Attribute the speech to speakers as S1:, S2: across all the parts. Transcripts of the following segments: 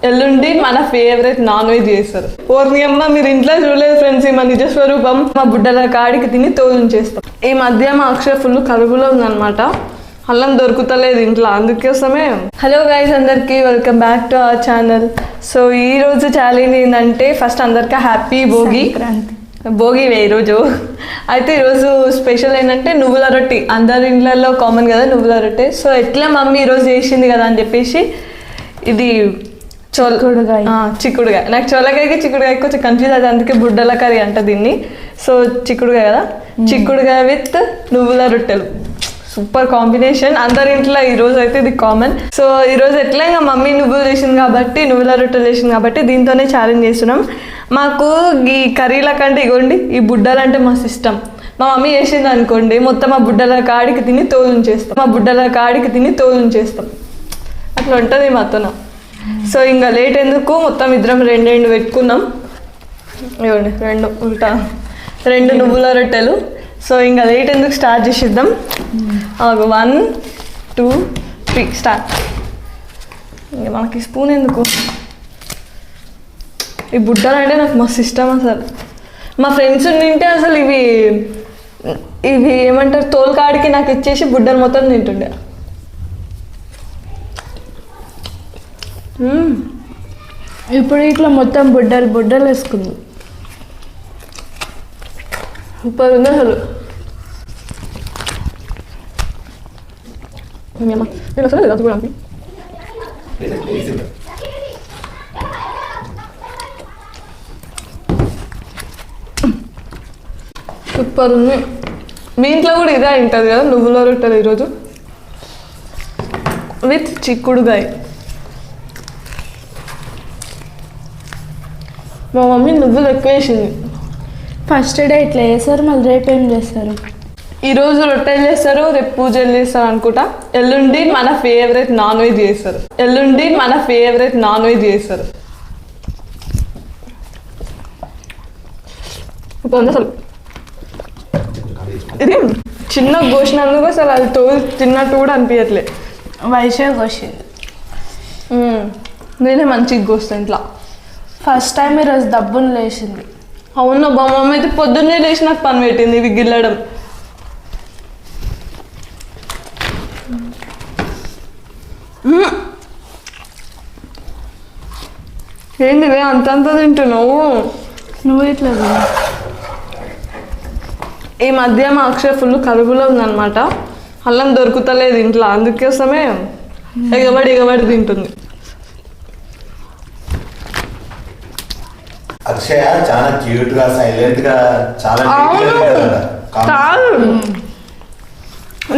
S1: ఎల్లుండి మన favourite non veg చేస్తారు. ఓర్ని అమ్మ మీరు ఇంట్లో చూడలేదు ఫ్రెండ్స్, ఈ మా నిజ స్వరూపం మా బుడ్డల కాడికి తిని తోలుంచేస్తాం. ఈ మధ్య మా అక్షర ఫుల్ కడుపులో ఉందన్నమాట, అల్లం దొరుకుతలేదు ఇంట్లో, అందుకోసమే. హలో గైస్, అందరికీ welcome back to our channel. So ఈ రోజు ఛాలెంజ్ ఏంటంటే, ఫస్ట్ అందరికీ హ్యాపీ భోగి. భోగి ఈరోజు అయితే ఈరోజు స్పెషల్ ఏంటంటే నువ్వుల రొట్టి. అందరి ఇంట్లలో కామన్ కదా నువ్వుల రొట్టె. సో ఎట్లా మమ్మీ ఈరోజు చేసింది కదా అని చెప్పేసి ఇది చిక్కుడుగాయ. నాకు చోలకాయకి చిక్కుడుగాయ కొంచెం కన్ఫ్యూజ్ అవుతుంది, అందుకే బుడ్డల కర్రీ అంట దీన్ని. సో చిక్కుడుగాయ కదా, చిక్కుడుగాయ విత్ నువ్వుల రొట్టెలు, సూపర్ కాంబినేషన్. అందరి ఇంట్లో ఈరోజు అయితే ఇది కామన్. సో ఈరోజు ఎట్లా ఇంకా మమ్మీ నువ్వులు చేసింది కాబట్టి, నువ్వుల రొట్టెలు చేసింది కాబట్టి దీంతోనే ఛాలెంజ్ చేస్తున్నాం. మాకు ఈ కర్రీల కంటే ఇగోండి ఈ బుడ్డలు అంటే మస్తు ఇష్టం. మా మమ్మీ చేసింది అనుకోండి మొత్తం ఆ బుడ్డల కాడికి తిని తోలుంచేస్తాం, మా బుడ్డల కాడికి తిని తోలుంచేస్తాం, అట్లా ఉంటుంది మాతోన. సో ఇంకా లేట్ ఎందుకు, మొత్తం ఇద్దరం రెండు పెట్టుకున్నాం. ఇవ్వండి రెండు నువ్వుల రొట్టెలు. సో ఇంకా లేట్ ఎందుకు, స్టార్ట్ చేసిద్దాం. 1 2 3 స్టార్ట్. ఇంకా మనకి స్పూన్ ఎందుకు, ఈ బుడ్డలు అంటే నాకు మస్తు ఇష్టం అసలు. మా ఫ్రెండ్స్ తింటే అసలు ఇవి ఏమంటారు తోలుకాడికి నాకు ఇచ్చేసి బుడ్డలు మొత్తం తింటుండే.
S2: ఇప్పుడు ఇట్లా మొత్తం బుడ్డలు వేసుకుంది,
S1: సూపర్ ఉంది అసలు. సూపర్ ఉంది. మీ ఇంట్లో కూడా ఇదే ఉంటుంది కదా నువ్వుల రొట్టెలు ఈరోజు విత్ చిక్కుడుగాయ. మా మమ్మీ నువ్వులు ఎక్కువ వేసింది.
S2: ఫస్ట్ డే ఇట్లా చేస్తారు, మళ్ళీ రేపు ఏం చేస్తారు?
S1: ఈరోజు రొట్టెలు చేస్తారు, రేపు పూజలు చేస్తారు అనుకుంటా. ఎల్లుండి మన ఫేవరెట్ నాన్ వెజ్ చేస్తారు, ఎల్లుండి మన ఫేవరెట్ నాన్ వెజ్ చేస్తారు. అసలు ఇది చిన్న కోసినందుకు అసలు అది తిన్నట్టు కూడా అనిపించట్లే.
S2: వైశాఖ కోసింది,
S1: నేనే మంచిగా కోస్తాను ఇంట్లో.
S2: ఫస్ట్ టైం ఈరోజు దబ్బును లేచింది.
S1: అవును, మా మమ్మీ అయితే పొద్దున్నే లేచి నాకు పని పెట్టింది ఇవి గిల్లడం. ఏంది అంతంత తింటున్నావు
S2: నువ్వు? ఇట్లా
S1: ఈ మధ్య మా అక్షర ఫుల్ కడుపులో ఉందన్నమాట, అల్లం దొరుకుతలేదు ఇంట్లో, అందుకోసమే ఎగబడి తింటుంది.
S3: అక్షయ చాలా క్యూట్ గా సైలెంట్ గా చాలా
S1: కాదు.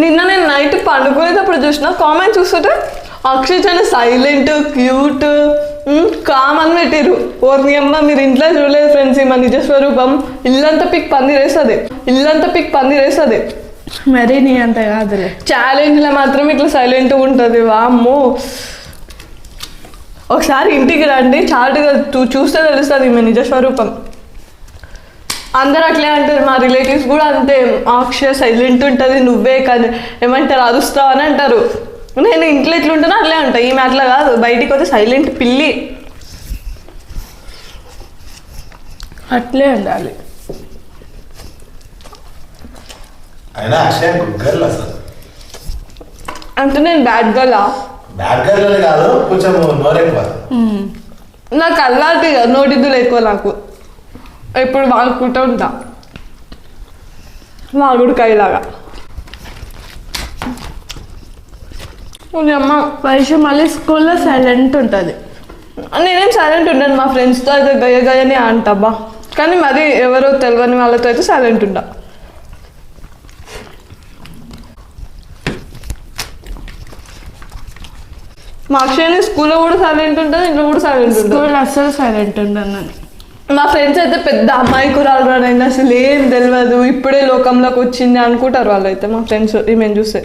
S1: నిన్న నేను నైట్ పండుకునేటప్పుడు చూసిన కామెంట్ చూస్తుంటే అక్షయ్ చాలా సైలెంట్ క్యూట్ కామ్ అని పెట్టిరు. ఓర్ని అమ్మ మీరు ఇంట్లో చూడలేదు ఫ్రెండ్స్, ఈ మా నిజ స్వరూపం ఇల్లంతా పిక్ పందిరేస్తుంది.
S2: మరీ నీ అంత కాదులే,
S1: ఛాలెంజ్లో మాత్రం ఇట్లా సైలెంట్గా ఉంటుంది. వామ్మో, ఒకసారి ఇంటికి రండి, చాటుగా చూస్తే తెలుస్తుంది మీ నిజ స్వరూపం. అందరు అట్లే అంటారు, మా రిలేటివ్స్ కూడా అంతే, అక్షయ సైలెంట్ ఉంటుంది, నువ్వే కానీ ఏమంటారు అరుస్తావు అని అంటారు. నేను ఇంట్లో ఎట్లుంటానో అట్లే ఉంటాయి, ఈమె అట్లా కాదు, బయటికి వస్తే సైలెంట్ పిల్లి.
S2: అట్లే ఉండాలి.
S3: అయినా అక్షయ గుడ్ గర్ల్ అసలు.
S1: అంటే నేను బ్యాడ్ గర్లా?
S3: బ్యాడ్ గర్ల్ కాదు, కొంచెం నోరెక్కువ.
S1: నాకు అల్లాంటి నోటిద్దులు ఎక్కువ, నాకు ఎప్పుడు వాడుకుంటూ ఉంటా వాగుడుకాయలాగా. అమ్మ
S2: వైషు మళ్ళీ స్కూల్లో సైలెంట్ ఉంటుంది.
S1: నేనేం సైలెంట్ ఉంటాను, మా ఫ్రెండ్స్తో అయితే గయని అంటబ్బా, కానీ మరి ఎవరో తెలియని వాళ్ళతో అయితే సైలెంట్ ఉంటా. మా అక్షయని స్కూల్లో కూడా సైలెంట్ ఉంటుంది, ఇంట్లో కూడా సైలెంట్ ఉంటుంది.
S2: స్కూల్ అస్సలు సైలెంట్ ఉంటాను.
S1: మా ఫ్రెండ్స్ అయితే పెద్ద అమ్మాయి కురాలు రానైనా అసలు ఏం తెలియదు, ఇప్పుడే లోకంలోకి వచ్చింది అనుకుంటారు వాళ్ళు అయితే. మా ఫ్రెండ్స్ ఈమెను చూస్తే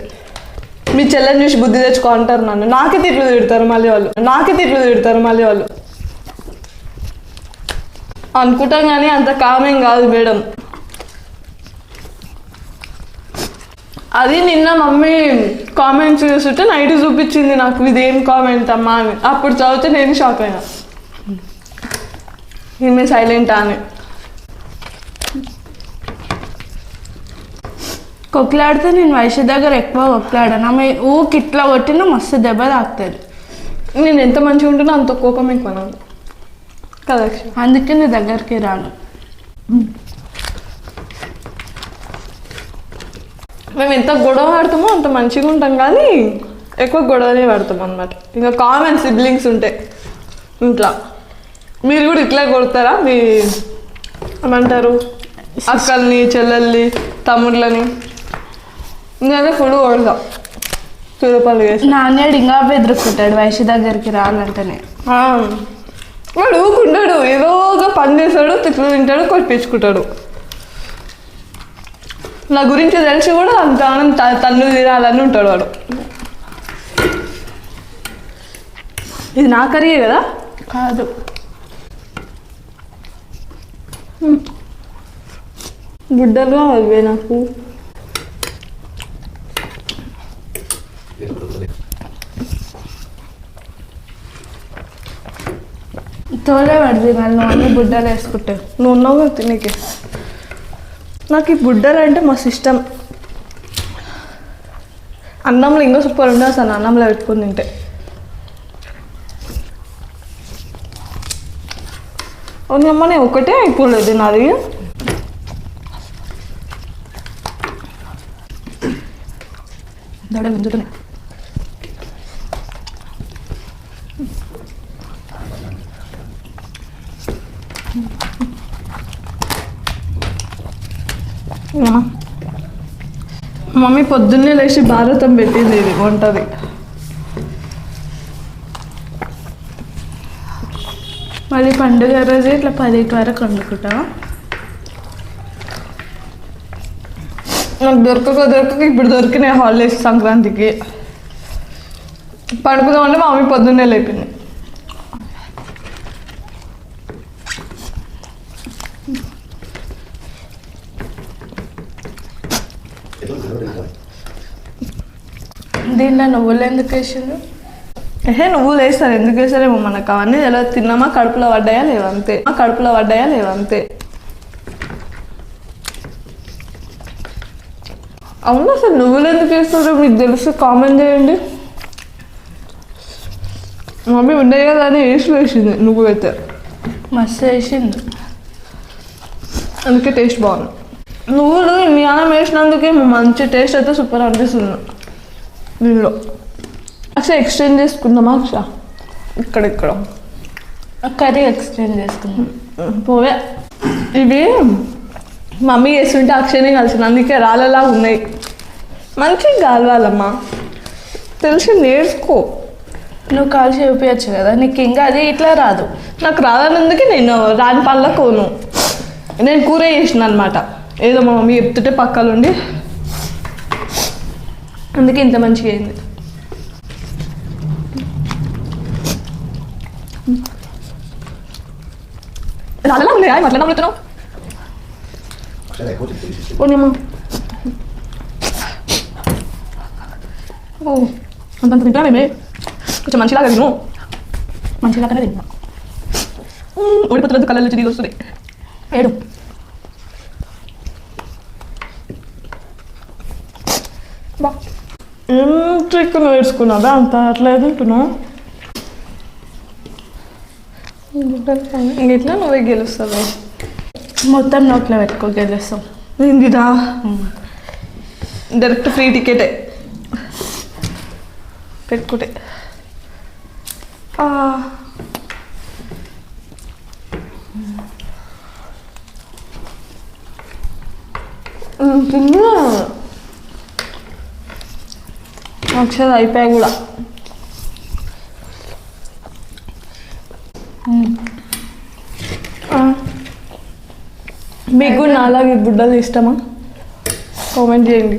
S1: మీ చెల్లెని చూసి బుద్ధి తెచ్చుకో అంటారు నన్ను. నాకే తిట్లు తిడతారు మళ్ళీ వాళ్ళు. అనుకుంటాం కానీ అంత కామేం కాదు మేడం. అది నిన్న మమ్మీ కామెంట్స్ చూస్తుంటే నైట్ చూపించింది నాకు, ఇదేం కామెంట్ అమ్మా అని. అప్పుడు చదివితే నేను షాక్ అయినా, ఈమె సైలెంట్ అని.
S2: కొట్లాడితే నేను వైశ్య దగ్గర ఎక్కువ కొట్లాడాను. ఆమె ఊకి ఇట్లా కొట్టినా మస్తు దెబ్బ తాకుతుంది.
S1: నేను ఎంత మంచిగా ఉంటున్నా అంత కోపం ఎక్కువ నాకు కదా.
S2: అందుకే నీ దగ్గరికి రాను.
S1: మేము ఎంత గొడవ ఆడతామో అంత మంచిగా ఉంటాం, కానీ ఎక్కువ గొడవనే పడతాం అనమాట. ఇంకా కామన్ సిబ్లింగ్స్ ఉంటే ఇంట్లో. మీరు కూడా ఇట్లా కొడతారా మీ ఏమంటారు అక్కల్ని, చెల్లెల్ని, తమ్ముళ్ళని? ఇంకైతే ఫుడ్ కొడతాం చూడపల్లి వేసి.
S2: నాన్నేడు ఇంకా బెదురుకుంటాడు వైశ్య దగ్గరికి రావాలంటేనే.
S1: వాడు ఊకుంటాడు, ఏదో ఒక పని చేస్తాడు, తిట్లు తింటాడు, కొట్టించుకుంటాడు. నా గురించి తెలిసి కూడా అంత తన్ను తినాలని ఉంటాడు వాడు. ఇది నా కర్రీ కదా?
S2: కాదు,
S1: గుడ్డలుగా అవే నాకు.
S2: తోలే పడుతుంది మళ్ళీ అన్ని బుడ్డలు వేసుకుంటావు.
S1: నువ్వు ఉన్నావు కదా తినేకి. నాకు ఈ బుడ్డలు అంటే మస్తు ఇష్టం. అన్నంలో ఇంకా సూపర్ ఉండే అసలు అన్నంలో పెట్టుకుని తింటే. అమ్మ నేను ఒకటే అయిపోలేదు నాది. దొడగంచుతున్నాయి. మమ్మీ పొద్దున్నే లేచి భారతం పెట్టింది, ఇది వంటది.
S2: మళ్ళీ పండుగ రోజు ఇట్లా 10 వరకు వండుకుంటావా?
S1: నాకు దొరకక ఇప్పుడు దొరికినాయి హాలిడేస్. సంక్రాంతికి పడుకుందామంటే మా మమ్మీ పొద్దున్నే లేపింది.
S2: దీంట్లో నువ్వులు ఎందుకు వేసిండు?
S1: నువ్వులు వేస్తారు, ఎందుకు వేస్తారేమో మనకు అవన్నీ ఎలా. తిన్నామా కడుపులో పడ్డాయా లేవంతే, కడుపులో పడ్డాయా లేవంతే. అవును, అసలు నువ్వులు ఎందుకు వేస్తారో మీకు తెలుసు, కామెంట్ చేయండి. మమ్మీ ఉన్నాయి కదా అని వేసింది నువ్వు అయితే.
S2: మస్తు వేసిండు,
S1: అందుకే టేస్ట్ బాగుంది. నువ్వులు మీ అన్నం వేసినందుకే మంచి టేస్ట్ అయితే సూపర్ అనిపిస్తుంది దీనిలో. అక్షయ ఎక్స్చేంజ్ చేసుకుందామా అక్షయ? ఇక్కడ
S2: కర్రీ ఎక్స్చేంజ్ చేసుకుందాం.
S1: పోవే. ఇవి మమ్మీ వేస్తుంటే అక్షయనే కలిసింది, అందుకే రాళ్ళలా ఉన్నాయి. మంచిగా కాలవాలమ్మా, తెలిసి నేర్చుకో.
S2: నువ్వు కాల్ చూపించచ్చు కదా, నీకు ఇంకా అది ఇట్లా రాదు.
S1: నాకు రాదన్నందుకే నేను రాని పళ్ళ కోను. నేను కూర చేసిన అనమాట, ఏదో మా మమ్మీ చెప్తుంటే పక్కలుండి, అందుకే ఇంత మంచిగా అయింది. రాళ్ళలా ఉన్నాయా అట్లా నమ్ముతున్నావు? పోనీమ్మా. ఓ అంతంత తింటామేమే, కొంచెం మంచిలాగా తిను.
S2: మంచిగానే తిన్నా.
S1: ఓడిపోతున్నది, కళ్ళ నుంచి నీళ్ళు వస్తుంది.
S2: ఏడు
S1: బా ఎంత ఎక్కువ నేర్చుకున్నావా? అంత అట్లా తింటున్నావు. ఇంకెట్లా నువ్వే గెలుస్తావు.
S2: మొత్తం నోట్లో పెట్టుకో, గెలుస్తాం.
S1: ఏందిదా? డైరెక్ట్ ఫ్రీ టికెటే పెట్టుకుంటే. తిన్నా అక్షర అయిపోయాయి కూడా. మీకు కూడా నాలాగే బుడ్డలు ఇష్టమా? కామెంట్ చేయండి.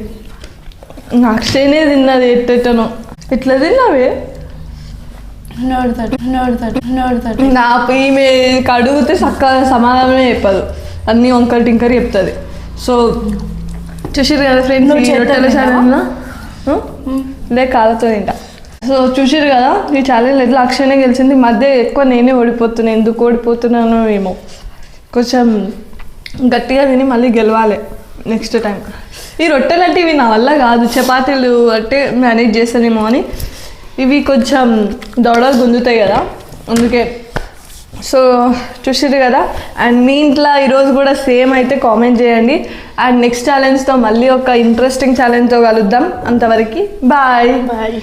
S1: అక్షయనే తిన్నది ఎట్టెట్టనో. ఎట్లా తిన్నావే?
S2: నోడుతాడు
S1: నా ఈమె అడిగితే చక్కగా సమాధానమే చెప్పదు, అన్నీ వంకర టింకర్ చెప్తుంది. సో చూసిరు కదా ఫ్రెండ్స్
S2: నువ్వు
S1: ఈ
S2: చేత్తో
S1: రొట్టెల
S2: తింటావా?
S1: ఛానల్లో లే కాళ్ళతో తింటా. సో చూసిరు కదా ఈ ఛాలెంజ్ ఎట్లా అక్షయనే గెలిచింది. మధ్య ఎక్కువ నేనే ఓడిపోతున్నాను, ఎందుకు ఓడిపోతున్నానో ఏమో. కొంచెం గట్టిగా తిని మళ్ళీ గెలవాలి నెక్స్ట్ టైం. ఈ రొట్టెలు అంటే ఇవి నా వల్ల కాదు, చపాతీలు అంటే మేనేజ్ చేస్తానేమో అని. ఇవి కొంచెం దొడలు గుంజుతాయి కదా అందుకే. సో చూసిరు కదా. అండ్ మీ ఇంట్లో ఈరోజు కూడా సేమ్ అయితే కామెంట్ చేయండి. అండ్ నెక్స్ట్ ఛాలెంజ్తో మళ్ళీ ఒక ఇంట్రెస్టింగ్ ఛాలెంజ్తో కలుద్దాం. అంతవరకు బాయ్.
S2: బాయ్.